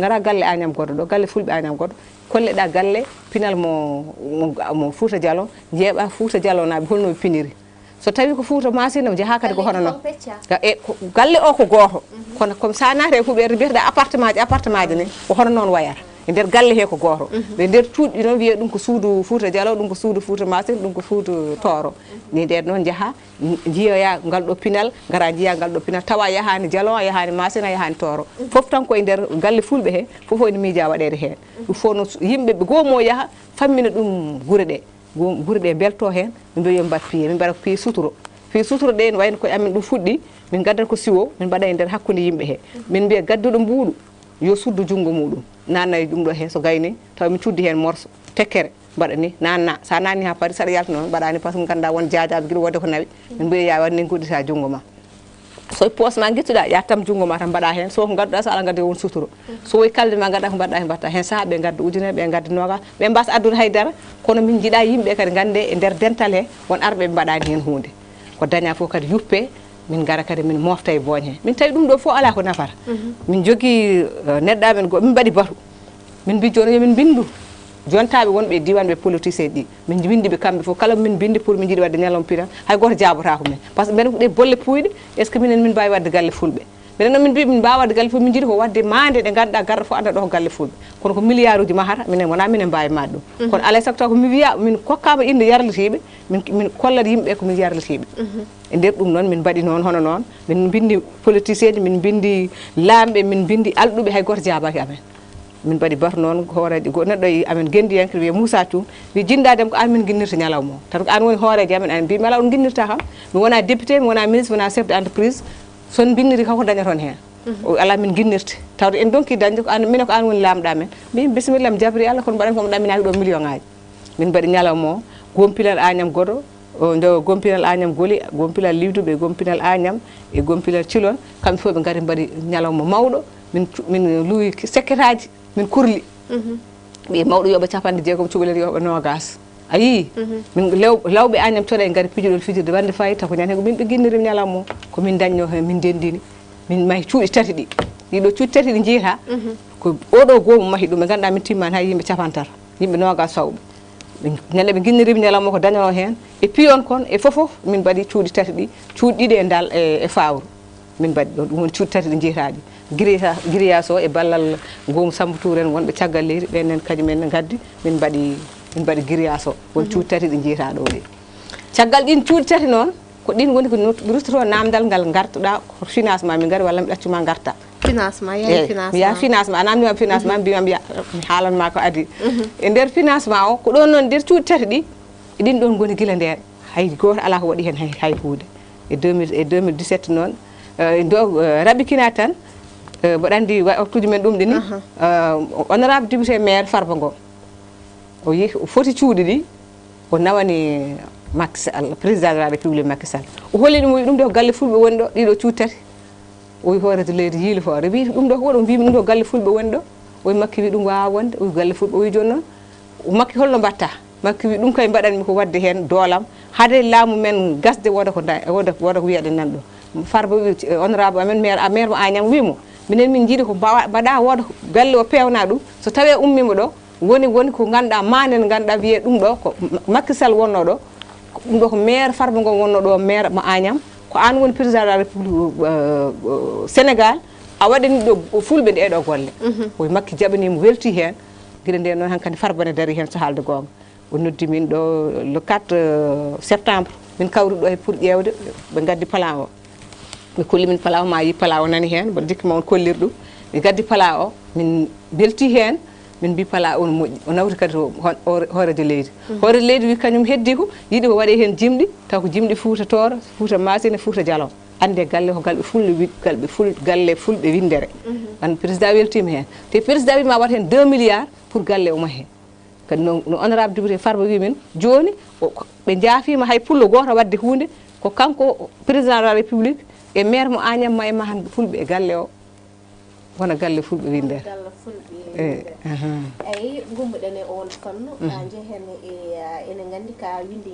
ngara galle Agnam goɗɗo ɗo galle Fulbe Agnam goɗɗo kolleɗa galle pinal mo Fouta Diallo jeeɓa Fouta Diallo naɓe holno ɓe piniri so tawi ko Fouta Massina jeeha kadi ko hono noon galle o ko goto kono comme sa naate e huɓere mbiyeteɗa appartement ji ni ko hono noon wayata e nder galle he ko goto ɓe nder cuuɗi noon wiye ɗum ko suudu Fouta Diallo ɗum ko suudu Fouta Massina ɗum ko suudu Toro ni nder noon jaaha jiiyoya ngal ɗo pinal gara jiiya ngal ɗo pinal tawa yahani Diallo a yahani Massina a yahani Toro foof tan koye nder galle Fulɓe he foof ene miija waɗede hen ɗum fof no yimɓeɓe goomo yaaha fammina ɗum guure ɗe belto hen ɓe mbiya yo mbat piye min mbaɗa ko piye sutoro ɗe ne wayno koye amen ɗum fuɗɗi min gaddata ko siwo min mbaɗa e nder hakkude yimɓe he min mbiya gadduɗo mbuuɗu yo suddu jungo muɗum nanna e ɗum ɗo he so gayni taw min cuddi hen morso tekkere mbaɗa ni nanna sa nanni ha paari saɗa yalta noon mbaɗani par ce que ganda won jaajaɓe guiɗo wadde ko nawi min mbiya ya wanni guddita jungo ma so poos ma guittuɗa yattam jungo ma tan mbaɗa hen so ko gadduɗa so ala gaddi won suturo so woyi kalde ma gadda ko mbaɗɗa hen mbatta hen saaha ɓe gadda ujunere ɓe gadda noga ɓe mbasa addude haydara kono min jiiɗa yimɓe kadi gande e nder dental he won arɓe ɓe mbaɗani hen hunde ko daña fof kadi yuppe min gara kadi min mofta e booñ he min tawi ɗum ɗo fof ala ko nafata min jogui neɗɗamen go min mbaɗi batu min mbi joni yomin bindu jontaɓe wonɓe e diwan ɓe politicien ɗi min windiɓe kamɓe fof kala min bindi pour min jiiɗi wadde ñalawma piran hay goto jabotako men par ce que mbeɗa ɗe bolle puyɗe est ce que minen min mbawi wadde galle Fulɓe minen noon min mbi min mbawa wadde galle Fulɓe min jiiɗi ko wadde mande ɗe ganduɗa garɗo fof anda ɗo ko galle Fulɓe kono ko milliard uji mahata minen wona minen mbawi madde ɗum kono alay saago taw ko mi wiya min kokkama inde yarlitiɓe min kollat yimɓeɓe komin yarlitiɓe e nder ɗum noon min mbaɗi noon hono noon min bindi politicien ji min bindi laamɓe min bindi alɗuɓe hay goto jabaki amen min mbaɗi batu noon hooreji neɗɗo e amen gendiyanke wiye Moussa Thioune wi Djinda Deme ko an min guinnirta ñalawma o tan ko an woni hooreji amen an mbimi ala ɗum guinnirta kam mi wona député mi wona ministre mi wona chef d' entreprise son binniri kako dañaton hen o ala min guinnirta tawde en donki dañde ko an minen ko an woni lamɗa men mbimi bisimilla mi jabri Allah kono mbaɗen komo ɗaminaki ɗo million ngaji min mbaɗi ñalawma o gompilal Agnam goɗo ndo gompinal Agnam Goli gompilal Liwduɓe gompinal Agnam e gompilal Thilon kamɓe fof ɓe gari mbaɗi ñalawma mawɗo min luwi sekketaji min kurli ɓe mawɗo yoɓa 60 cuɓalel yoɓa nogas a yii min lawɓe Agnam toɗa e gari pijuɗol fijirde wande fayita ko ñande ko min ɓe guinnirimi ñalawma o ko min dañno hen min dendini min mahi cuuɗi tati ɗi ɗiɗo cuuɗi tati ɗi jiita ko oɗo goomu mahi ɗum ɓe ganduɗa min timmani hay yimɓe 50 yimɓe nogas fawɓe ñande ɓe guinnirimi ñalawma ko dañano hen e piyon kon e foof min mbaɗi cuuɗi tati ɗi cuuɗi ɗiɗi e dal e fawru min mbaɗi ɗon ɗum woni cuuɗi tati ɗi jiitaɗi grillage o e ballal goomu Samba Touré en wonɓe caggal leydi ɓenen kañumen gaddi min mbaɗi grillage o won cuuɗi tati ɗi jiita ɗo ɗi caggal ɗin cuuɗi tati noon ko ɗin woni ko rustoto namdal ngal gartuɗa ko financement min gari walla mi ɗaccuma garta financement yahi financement mi yaha financement a namdima financement mbimam mi haalanma ko adi e nder financement o ko ɗon noon nder cuuɗi tati ɗi ɗin ɗon goni guila nden hay goto ala ko waɗi hen hay hunde e 2017 noon do raɓikina tan mboɗa andi waktuji men ɗum ɗini honorable député maire Farba Ngom o yi o foti cuuɗi ɗi o nawani Macky Sall président de la république Macky Sall o holli ɗum o wi ɗum ɗo ko galle Fulɓe woni ɗo ɗiɗo cuuɗi tati o wi hoorede leydi yiili foore wi ɗum ɗo ko waɗi o mbimi ɗum ɗo galle Fulɓe woni ɗo o wi Macky wi ɗum wawa wonde o wi galle Fulɓe o wi joni noon Macky holno mbatta Macky wi ɗum kay mbaɗanmi ko wadde hen doolam haade laamu men gasde woda ko wiyaɗen nan ɗo Farba wi honorable amen maire mo Agnam wimo minen min jiiɗi ko mbaɗa woda galle o pewna ɗum so tawi ummima ɗo woni ko ganduɗa manen ganduɗa wiye ɗum ɗo ko Macky Sall wonno ɗo ɗum ɗo ko maire Farba Ngom wonno ɗo maire mo Agnam ko an woni président de la république Sénégal a waɗani ɗo Fulɓe ɗe ɗo golle o Macky jaɓanimo welti hen guila nde noon hankkadi Farba ne daari hen so haalde gonga o noddi min ɗo le 4 septembre min kawri ɗo pour ƴewde ɓe gaddi plan o ɓe kolli min plan o ma yi plan o nani hen mboɗo jikki ma on kollir ɗum ɓe gaddi plan o min belti hen min mbi plan o no moƴƴi o nawti kadi hoorede leydi hoorede leydi wi kañum heddi ko yiiɗi ko waɗe hen jimɗi taw ko jimɗi Fouta Toro Fouta Massina Fouta Diallo ande galle ko galɓe Fulɓe galle Fulɓe windere an président weltima hen te président wi ma wat hen 2 milliards pour galle o mahe kadi no honorable député Farba wi min joni ɓe jaafima hay pullo goto wadde hunde ko kanko président de la république e maire mo Agnam ma e ma Fulɓe e galle o wona galle Fulɓe windere eyi gummuɗen e on konno jehen ene gandi ka windi